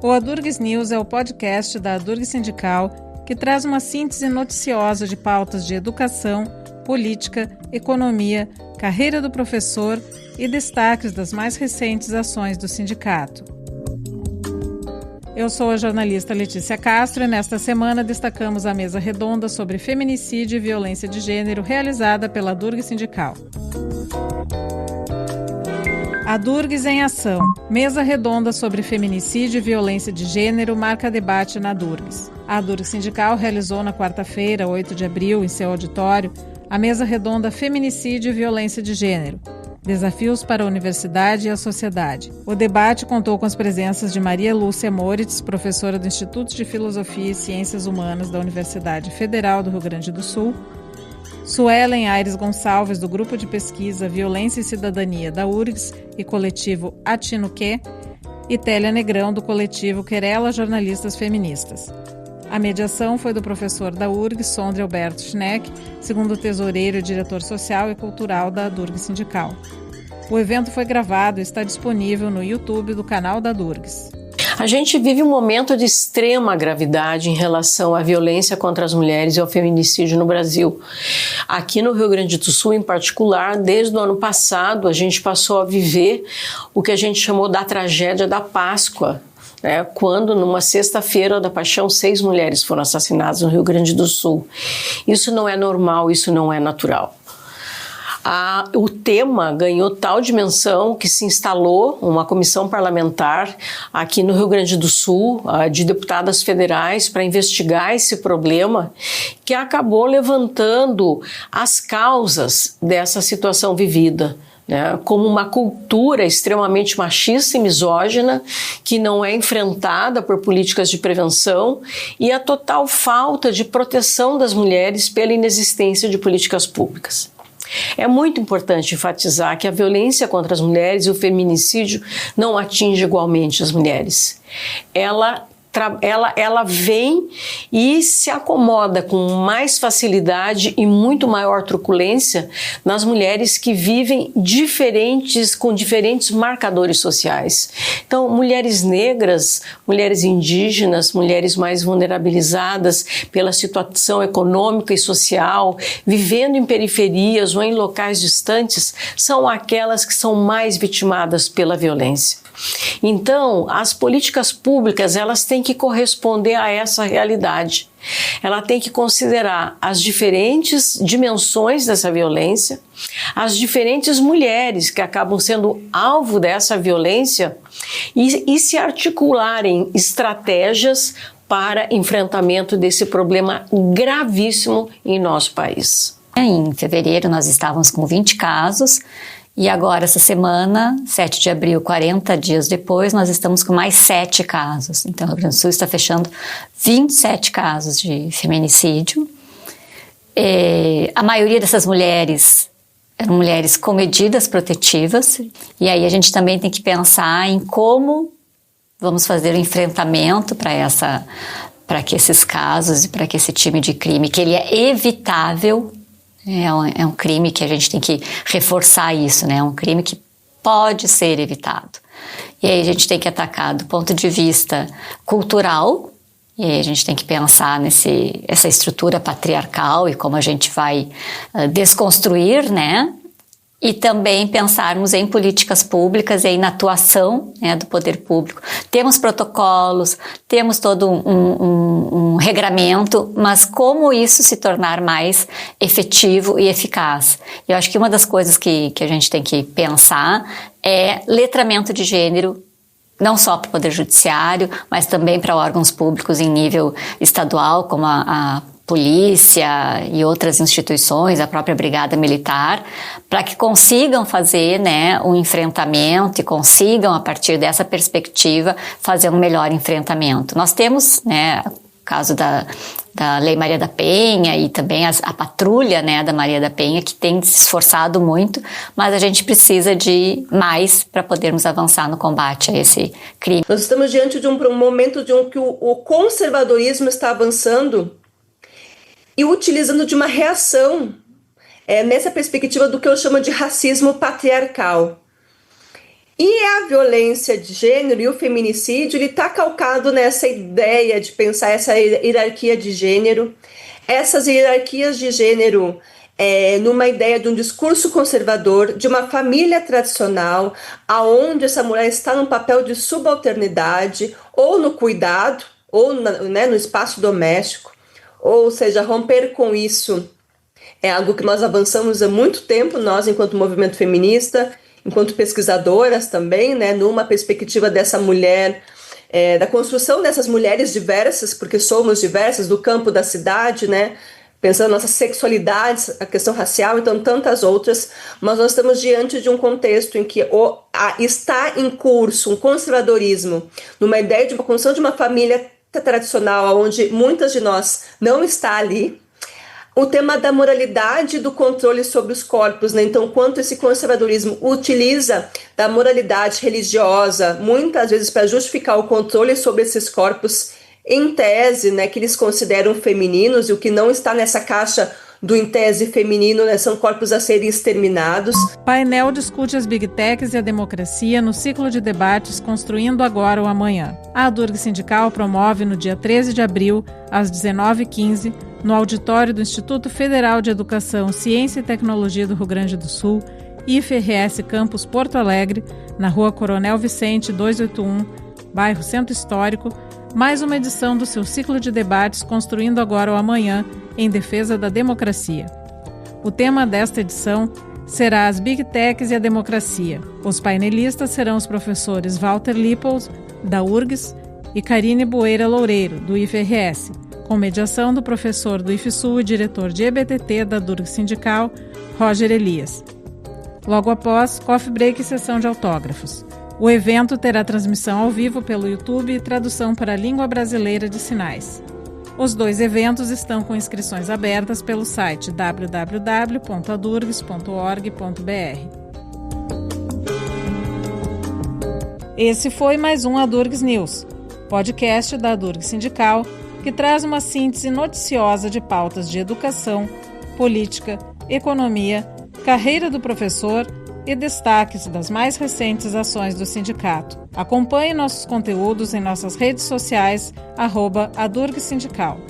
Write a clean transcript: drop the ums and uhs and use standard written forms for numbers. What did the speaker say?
O Adurgs News é o podcast da Adurgs Sindical que traz uma síntese noticiosa de pautas de educação, política, economia, carreira do professor e destaques das mais recentes ações do sindicato. Eu sou a jornalista Letícia Castro e nesta semana destacamos a mesa redonda sobre feminicídio e violência de gênero realizada pela Adurgs Sindical. Adurgs em Ação. Mesa redonda sobre feminicídio e violência de gênero marca debate na Adurgs. A Adurgs Sindical realizou na quarta-feira, 8 de abril, em seu auditório, a mesa redonda Feminicídio e Violência de Gênero. Desafios para a Universidade e a Sociedade. O debate contou com as presenças de Maria Lúcia Moritz, professora do Instituto de Filosofia e Ciências Humanas da Universidade Federal do Rio Grande do Sul, Suelen Aires Gonçalves, do Grupo de Pesquisa Violência e Cidadania da URGS e coletivo Atinuquê, e Télia Negrão, do coletivo Querela Jornalistas Feministas. A mediação foi do professor da URGS, Sondre Alberto Schneck, segundo tesoureiro e diretor social e cultural da Adurgs Sindical. O evento foi gravado e está disponível no YouTube do canal da Adurgs. A gente vive um momento de extrema gravidade em relação à violência contra as mulheres e ao feminicídio no Brasil. Aqui no Rio Grande do Sul, em particular, desde o ano passado, a gente passou a viver o que a gente chamou da tragédia da Páscoa, quando numa sexta-feira da Paixão 6 mulheres foram assassinadas no Rio Grande do Sul. Isso não é normal, isso não é natural. O tema ganhou tal dimensão que se instalou uma comissão parlamentar aqui no Rio Grande do Sul, de deputadas federais, para investigar esse problema, que acabou levantando as causas dessa situação vivida, como uma cultura extremamente machista e misógina que não é enfrentada por políticas de prevenção e a total falta de proteção das mulheres pela inexistência de políticas públicas. É muito importante enfatizar que a violência contra as mulheres e o feminicídio não atinge igualmente as mulheres. Ela vem e se acomoda com mais facilidade e muito maior truculência nas mulheres que vivem com diferentes marcadores sociais. Então, mulheres negras, mulheres indígenas, mulheres mais vulnerabilizadas pela situação econômica e social, vivendo em periferias ou em locais distantes, são aquelas que são mais vitimadas pela violência. Então, as políticas públicas, elas têm que corresponder a essa realidade. Ela tem que considerar as diferentes dimensões dessa violência, as diferentes mulheres que acabam sendo alvo dessa violência e se articularem estratégias para enfrentamento desse problema gravíssimo em nosso país. Em fevereiro nós estávamos com 20 casos. E agora, essa semana, 7 de abril, 40 dias depois, nós estamos com mais 7 casos. Então, o Rio Grande do Sul está fechando 27 casos de feminicídio. A maioria dessas mulheres eram mulheres com medidas protetivas. E aí a gente também tem que pensar em como vamos fazer o enfrentamento para que esses casos e para que esse time de crime, que ele é evitável. É um crime que a gente tem que reforçar isso, É um crime que pode ser evitado. E aí a gente tem que atacar do ponto de vista cultural, e aí a gente tem que pensar essa estrutura patriarcal e como a gente vai desconstruir, E também pensarmos em políticas públicas e aí na atuação do poder público. Temos protocolos, temos todo um regramento, mas como isso se tornar mais efetivo e eficaz? Eu acho que uma das coisas que a gente tem que pensar é letramento de gênero, não só para o Poder Judiciário, mas também para órgãos públicos em nível estadual, como a polícia e outras instituições, a própria Brigada Militar, para que consigam fazer um enfrentamento e consigam, a partir dessa perspectiva, fazer um melhor enfrentamento. Nós temos, o caso da Lei Maria da Penha e também a patrulha da Maria da Penha, que tem se esforçado muito, mas a gente precisa de mais para podermos avançar no combate a esse crime. Nós estamos diante de um momento que o conservadorismo está avançando e utilizando de uma reação nessa perspectiva do que eu chamo de racismo patriarcal. E a violência de gênero e o feminicídio, ele está calcado nessa ideia de pensar essa hierarquia de gênero, essas hierarquias de gênero numa ideia de um discurso conservador, de uma família tradicional, aonde essa mulher está num papel de subalternidade, ou no cuidado, ou no espaço doméstico, ou seja, romper com isso é algo que nós avançamos há muito tempo, nós enquanto movimento feminista, enquanto pesquisadoras também, numa perspectiva dessa mulher, da construção dessas mulheres diversas, porque somos diversas, do campo da cidade, pensando nossas sexualidades, a questão racial, então tantas outras, mas nós estamos diante de um contexto em que está em curso um conservadorismo, numa ideia de uma construção de uma família tradicional, onde muitas de nós não está ali, o tema da moralidade e do controle sobre os corpos, então quanto esse conservadorismo utiliza da moralidade religiosa, muitas vezes para justificar o controle sobre esses corpos, em tese, que eles consideram femininos, e o que não está nessa caixa do em tese feminino, são corpos a serem exterminados. Painel discute as Big Techs e a democracia no ciclo de debates Construindo Agora ou Amanhã. A Durgs Sindical promove no dia 13 de abril, às 19h15, no auditório do Instituto Federal de Educação, Ciência e Tecnologia do Rio Grande do Sul, IFRS Campus Porto Alegre, na Rua Coronel Vicente 281, bairro Centro Histórico, mais uma edição do seu ciclo de debates Construindo Agora ou Amanhã, em defesa da democracia. O tema desta edição será as Big Techs e a democracia. Os painelistas serão os professores Walter Lippols, da URGS, e Karine Bueira Loureiro, do IFRS, com mediação do professor do IFSU e diretor de EBTT da Durgs Sindical, Roger Elias. Logo após, coffee break e sessão de autógrafos. O evento terá transmissão ao vivo pelo YouTube e tradução para a língua brasileira de sinais. Os 2 eventos estão com inscrições abertas pelo site www.adurgs.org.br. Esse foi mais um Adurgs News, podcast da Durgs Sindical, que traz uma síntese noticiosa de pautas de educação, política, economia, carreira do professor e destaques das mais recentes ações do sindicato. Acompanhe nossos conteúdos em nossas redes sociais, @Adurgs Sindical.